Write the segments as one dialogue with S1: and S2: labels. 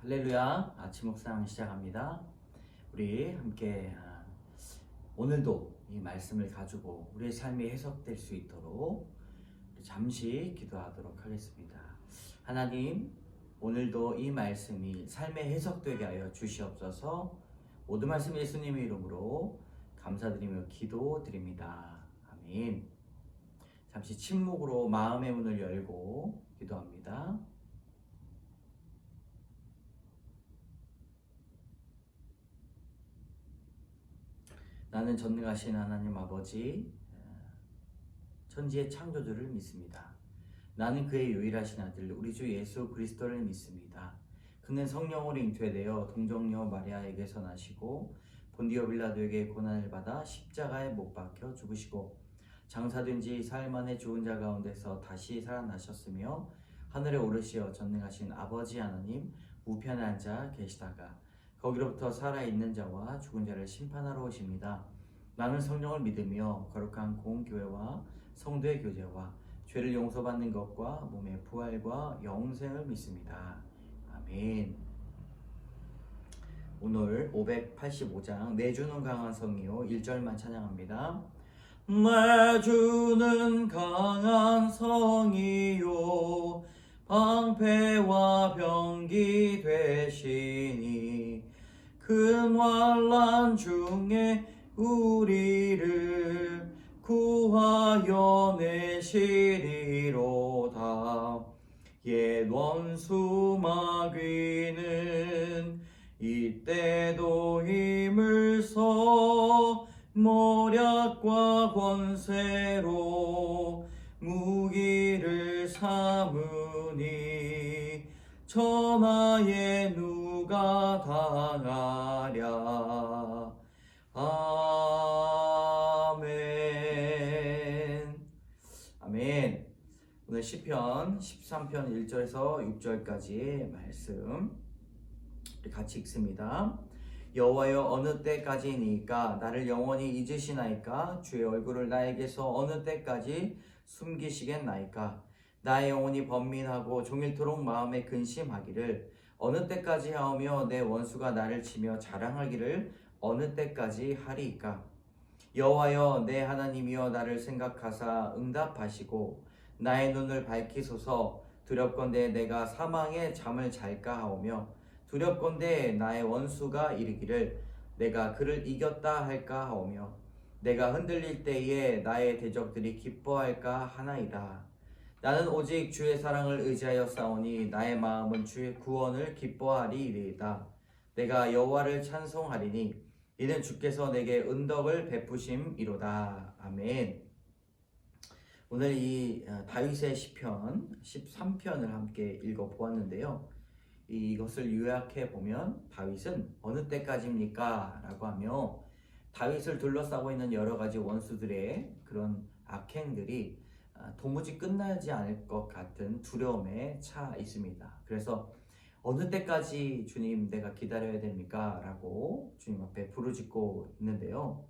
S1: 할렐루야. 아침 묵상 시작합니다. 우리 함께 오늘도 이 말씀을 가지고 우리의 삶이 해석될 수 있도록 잠시 기도하도록 하겠습니다. 하나님, 오늘도 이 말씀이 삶에 해석되게 하여 주시옵소서. 모든 말씀 예수님의 이름으로 감사드리며 기도드립니다. 아멘. 잠시 침묵으로 마음의 문을 열고 기도합니다. 나는 전능하신 하나님 아버지, 천지의 창조주를 믿습니다. 나는 그의 유일하신 아들 우리 주 예수 그리스도를 믿습니다. 그는 성령으로 잉태되어 동정녀 마리아에게서 나시고 본디오 빌라도에게 고난을 받아 십자가에 못 박혀 죽으시고 장사된 지 사흘 만에 죽은 자 가운데서 다시 살아나셨으며 하늘에 오르시어 전능하신 아버지 하나님 우편에 앉아 계시다가 거기로부터 살아있는 자와 죽은 자를 심판하러 오십니다. 나는 성령을 믿으며 거룩한 공교회와 성도의 교제와 죄를 용서받는 것과 몸의 부활과 영생을 믿습니다. 아멘. 오늘 585장 내 주는 강한 성이요 1절만 찬양합니다. 내 주는 강한 성이요 방패와 병기 되시니 큰 환난 중에 우리를 구하여 내시리로다. 옛 원수 마귀는 이때도 힘을 써 모략과 권세로 무기를 삼으니 천하에 누가 당하랴. 아멘. 아멘. 오늘 시편 13편 1절에서 6절까지의 말씀 같이 읽습니다. 여호와여 어느 때까지니까 나를 영원히 잊으시나이까? 주의 얼굴을 나에게서 어느 때까지 숨기시겠나이까? 나의 영혼이 번민하고 종일토록 마음에 근심하기를 어느 때까지 하오며 내 원수가 나를 치며 자랑하기를 어느 때까지 하리이까? 여호와여 내 하나님이여 나를 생각하사 응답하시고 나의 눈을 밝히소서. 두렵건대 내가 사망의 잠을 잘까 하오며 두렵건대 나의 원수가 이르기를 내가 그를 이겼다 할까 하오며 내가 흔들릴 때에 나의 대적들이 기뻐할까 하나이다. 나는 오직 주의 사랑을 의지하여 싸우니 나의 마음은 주의 구원을 기뻐하리이다. 내가 여호와를 찬송하리니 이는 주께서 내게 은덕을 베푸심이로다. 아멘. 오늘 이 다윗의 시편 13편을 함께 읽어보았는데요. 이것을 요약해 보면 다윗은 어느 때까지입니까? 라고 하며 다윗을 둘러싸고 있는 여러 가지 원수들의 그런 악행들이 도무지 끝나지 않을 것 같은 두려움에 차 있습니다. 그래서 어느 때까지 주님 내가 기다려야 됩니까? 라고 주님 앞에 부르짖고 있는데요.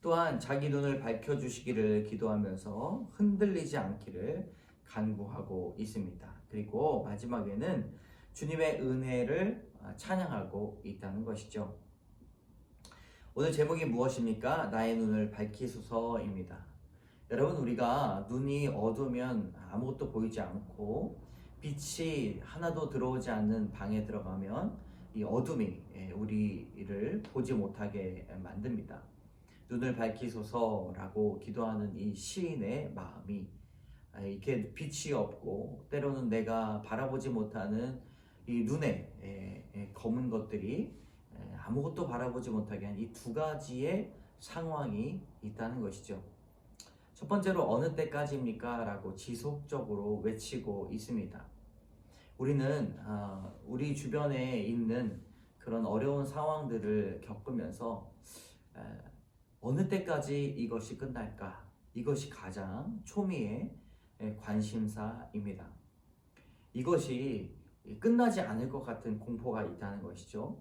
S1: 또한 자기 눈을 밝혀주시기를 기도하면서 흔들리지 않기를 간구하고 있습니다. 그리고 마지막에는 주님의 은혜를 찬양하고 있다는 것이죠. 오늘 제목이 무엇입니까? 나의 눈을 밝히소서입니다. 여러분, 우리가 눈이 어두우면 아무것도 보이지 않고 빛이 하나도 들어오지 않는 방에 들어가면 이 어둠이 우리를 보지 못하게 만듭니다. 눈을 밝히소서라고 기도하는 이 시인의 마음이 이렇게 빛이 없고 때로는 내가 바라보지 못하는 이 눈에 검은 것들이 아무것도 바라보지 못하게 한 이 두 가지의 상황이 있다는 것이죠. 첫 번째로 어느 때까지입니까? 라고 지속적으로 외치고 있습니다. 우리는 우리 주변에 있는 그런 어려운 상황들을 겪으면서 어느 때까지 이것이 끝날까? 이것이 가장 초미의 관심사입니다. 이것이 끝나지 않을 것 같은 공포가 있다는 것이죠.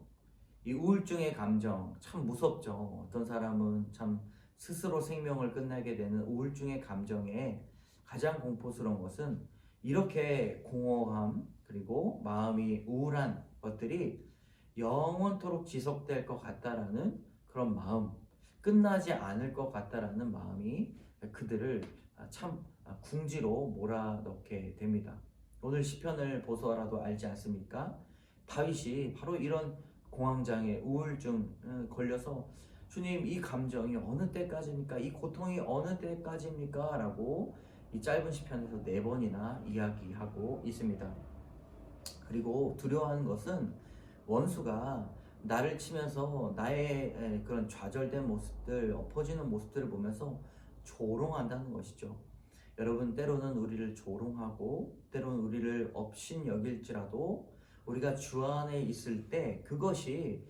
S1: 이 우울증의 감정 참 무섭죠. 어떤 사람은 참 스스로 생명을 끝내게 되는 우울증의 감정에 가장 공포스러운 것은 이렇게 공허함 그리고 마음이 우울한 것들이 영원토록 지속될 것 같다라는 그런 마음, 끝나지 않을 것 같다라는 마음이 그들을 참 궁지로 몰아넣게 됩니다. 오늘 시편을 보서라도 알지 않습니까? 다윗이 바로 이런 공황장애, 우울증 걸려서 주님, 이 감정이 어느 때까지입니까? 이 고통이 어느 때까지입니까? 라고 이 짧은 시편에서 4번이나 이야기하고 있습니다. 그리고 두려워하는 것은 원수가 나를 치면서 나의 그런 좌절된 모습들, 엎어지는 모습들을 보면서 조롱한다는 것이죠. 여러분, 때로는 우리를 조롱하고 때로는 우리를 업신 여길지라도 우리가 주 안에 있을 때 그것이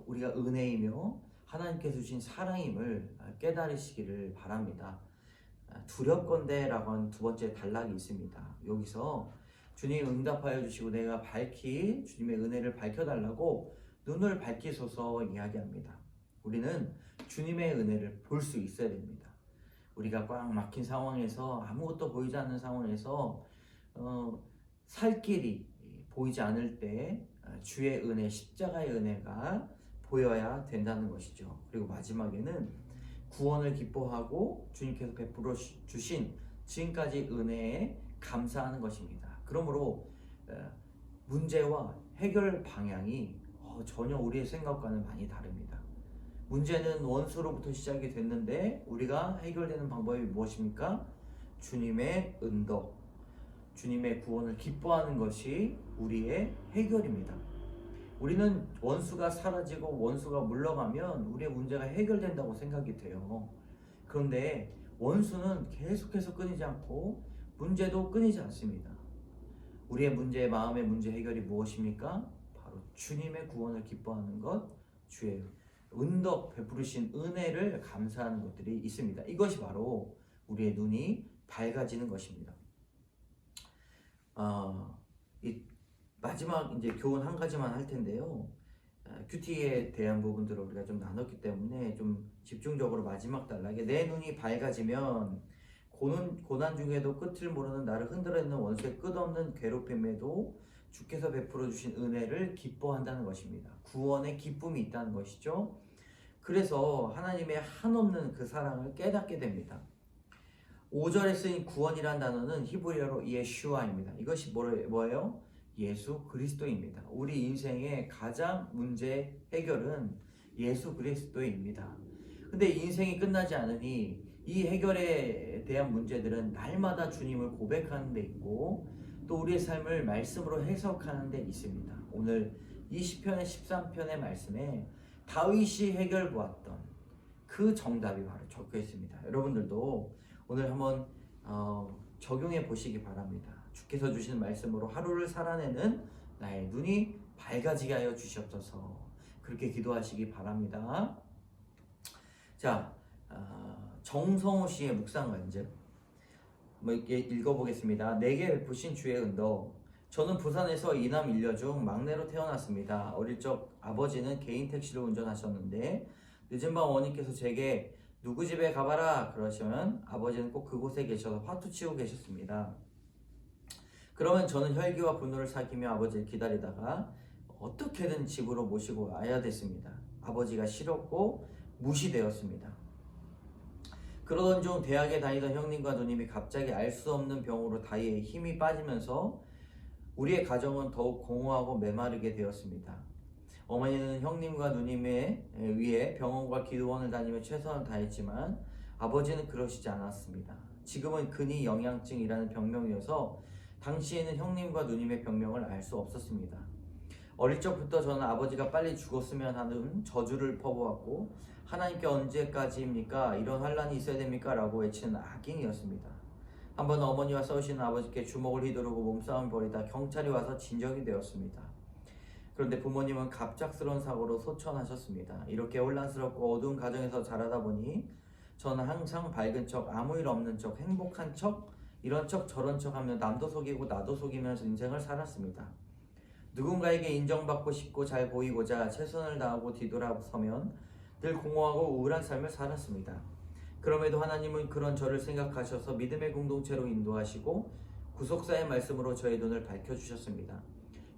S1: 우리가 은혜이며 하나님께서 주신 사랑임을 깨달으시기를 바랍니다. 두렵건대라고 하는 두 번째 단락이 있습니다. 여기서 주님 응답하여 주시고 내가 밝히 주님의 은혜를 밝혀달라고 눈을 밝히소서 이야기합니다. 우리는 주님의 은혜를 볼 수 있어야 됩니다. 우리가 꽉 막힌 상황에서 아무것도 보이지 않는 상황에서 살 길이 보이지 않을 때 주의 은혜, 십자가의 은혜가 보여야 된다는 것이죠. 그리고 마지막에는 구원을 기뻐하고 주님께서 베풀어 주신 지금까지 은혜에 감사하는 것입니다. 그러므로 문제와 해결 방향이 전혀 우리의 생각과는 많이 다릅니다. 문제는 원수로부터 시작이 됐는데 우리가 해결되는 방법이 무엇입니까? 주님의 은덕, 주님의 구원을 기뻐하는 것이 우리의 해결입니다. 우리는 원수가 사라지고 원수가 물러가면 우리의 문제가 해결된다고 생각이 돼요. 그런데 원수는 계속해서 끊이지 않고 문제도 끊이지 않습니다. 우리의 문제, 마음의 문제 해결이 무엇입니까? 바로 주님의 구원을 기뻐하는 것, 주의 은덕 베푸르신 은혜를 감사하는 것들이 있습니다. 이것이 바로 우리의 눈이 밝아지는 것입니다. 이 마지막 이제 교훈 한 가지만 할 텐데요. 큐티에 대한 부분들을 우리가 좀 나눴기 때문에 좀 집중적으로 마지막 단락에 내 눈이 밝아지면 고난 중에도 끝을 모르는 나를 흔들어내는 원수의 끝없는 괴롭힘에도 주께서 베풀어 주신 은혜를 기뻐한다는 것입니다. 구원의 기쁨이 있다는 것이죠. 그래서 하나님의 한없는 그 사랑을 깨닫게 됩니다. 5절에 쓰인 구원이라는 단어는 히브리어로 예슈아입니다. 이것이 뭐예요? 예수 그리스도입니다. 우리 인생의 가장 문제 해결은 예수 그리스도입니다. 근데 인생이 끝나지 않으니 이 해결에 대한 문제들은 날마다 주님을 고백하는 데 있고 또 우리의 삶을 말씀으로 해석하는 데 있습니다. 오늘 이 시편의 13편의 말씀에 다윗이 해결 보았던 그 정답이 바로 적혀 있습니다. 여러분들도 오늘 한번 적용해 보시기 바랍니다. 주께서 주시는 말씀으로 하루를 살아내는 나의 눈이 밝아지게 하여 주시옵소서. 그렇게 기도하시기 바랍니다. 자, 정성호 씨의 묵상 간증 읽어보겠습니다. 내게 베푸신 주의 은덕. 저는 부산에서 이남 일녀 중 막내로 태어났습니다. 어릴 적 아버지는 개인 택시를 운전하셨는데 늦은 밤 어머니께서 제게 누구 집에 가봐라 그러시면 아버지는 꼭 그곳에 계셔서 화투치고 계셨습니다. 그러면 저는 혈기와 분노를 삭히며 아버지를 기다리다가 어떻게든 집으로 모시고 와야 됐습니다. 아버지가 싫었고 무시되었습니다. 그러던 중 대학에 다니던 형님과 누님이 갑자기 알 수 없는 병으로 다리에 힘이 빠지면서 우리의 가정은 더욱 공허하고 메마르게 되었습니다. 어머니는 형님과 누님의 위해 병원과 기도원을 다니며 최선을 다했지만 아버지는 그러시지 않았습니다. 지금은 근위 영양증이라는 병명이어서 당시에는 형님과 누님의 병명을 알 수 없었습니다. 어릴 적부터 저는 아버지가 빨리 죽었으면 하는 저주를 퍼부었고 하나님께 언제까지입니까? 이런 환란이 있어야 됩니까? 라고 외치는 악인이었습니다. 한번 어머니와 싸우시는 아버지께 주먹을 휘두르고 몸싸움을 벌이다 경찰이 와서 진정이 되었습니다. 그런데 부모님은 갑작스러운 사고로 소천하셨습니다. 이렇게 혼란스럽고 어두운 가정에서 자라다 보니 저는 항상 밝은 척, 아무 일 없는 척, 행복한 척, 이런 척 저런 척 하며 남도 속이고 나도 속이면서 인생을 살았습니다. 누군가에게 인정받고 싶고 잘 보이고자 최선을 다하고 뒤돌아서면 늘 공허하고 우울한 삶을 살았습니다. 그럼에도 하나님은 그런 저를 생각하셔서 믿음의 공동체로 인도하시고 구속사의 말씀으로 저의 눈을 밝혀주셨습니다.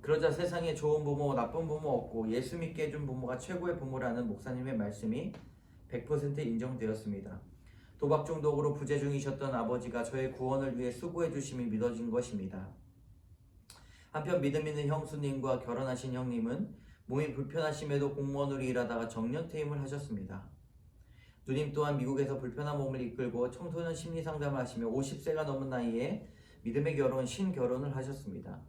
S1: 그러자 세상에 좋은 부모, 나쁜 부모 없고 예수 믿게 해준 부모가 최고의 부모라는 목사님의 말씀이 100% 인정되었습니다. 도박 중독으로 부재 중이셨던 아버지가 저의 구원을 위해 수고해 주심이 믿어진 것입니다. 한편 믿음 있는 형수님과 결혼하신 형님은 몸이 불편하심에도 공무원으로 일하다가 정년퇴임을 하셨습니다. 누님 또한 미국에서 불편한 몸을 이끌고 청소년 심리상담을 하시며 50세가 넘은 나이에 믿음의 결혼, 신결혼을 하셨습니다.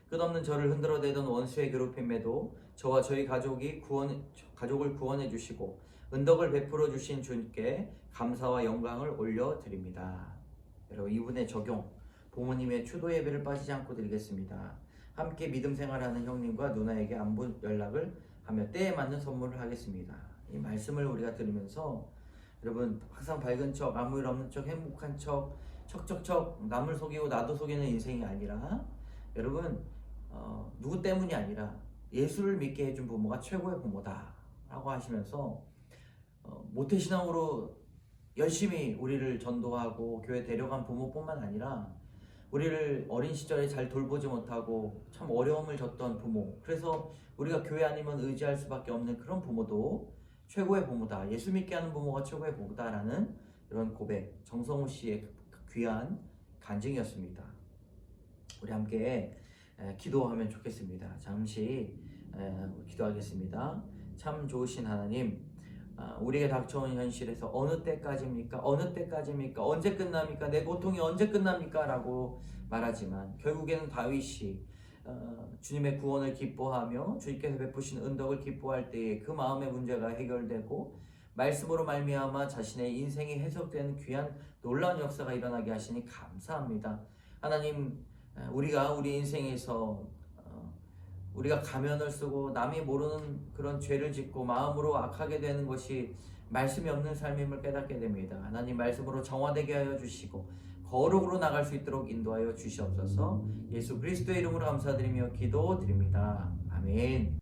S1: 끝없는 저를 흔들어대던 원수의 괴롭힘에도 저와 저희 가족을 구원해 주시고 은덕을 베풀어 주신 주님께 감사와 영광을 올려드립니다. 여러분, 이분의 적용, 부모님의 추도 예배를 빠지지 않고 드리겠습니다. 함께 믿음 생활하는 형님과 누나에게 안부 연락을 하며 때에 맞는 선물을 하겠습니다. 이 말씀을 우리가 들으면서 여러분, 항상 밝은 척, 아무 일 없는 척, 행복한 척, 척척척 남을 속이고 나도 속이는 인생이 아니라 여러분, 누구 때문이 아니라 예수를 믿게 해준 부모가 최고의 부모다 라고 하시면서 모태신앙으로 열심히 우리를 전도하고 교회 데려간 부모뿐만 아니라 우리를 어린 시절에 잘 돌보지 못하고 참 어려움을 줬던 부모, 그래서 우리가 교회 아니면 의지할 수밖에 없는 그런 부모도 최고의 부모다, 예수 믿게 하는 부모가 최고의 부모다라는 이런 고백, 정성우 씨의 귀한 간증이었습니다. 우리 함께 기도하면 좋겠습니다. 잠시 기도하겠습니다. 참 좋으신 하나님, 우리에게 닥쳐온 현실에서 어느 때까지입니까? 어느 때까지입니까? 언제 끝납니까? 내 고통이 언제 끝납니까? 라고 말하지만 결국에는 다윗이 주님의 구원을 기뻐하며 주님께서 베푸신 은덕을 기뻐할 때에 그 마음의 문제가 해결되고 말씀으로 말미암아 자신의 인생이 해석되는 귀한 놀라운 역사가 일어나게 하시니 감사합니다. 하나님, 우리가 우리 인생에서 우리가 가면을 쓰고 남이 모르는 그런 죄를 짓고 마음으로 악하게 되는 것이 말씀이 없는 삶임을 깨닫게 됩니다. 하나님, 말씀으로 정화되게 하여 주시고 거룩으로 나갈 수 있도록 인도하여 주시옵소서. 예수 그리스도의 이름으로 감사드리며 기도드립니다. 아멘.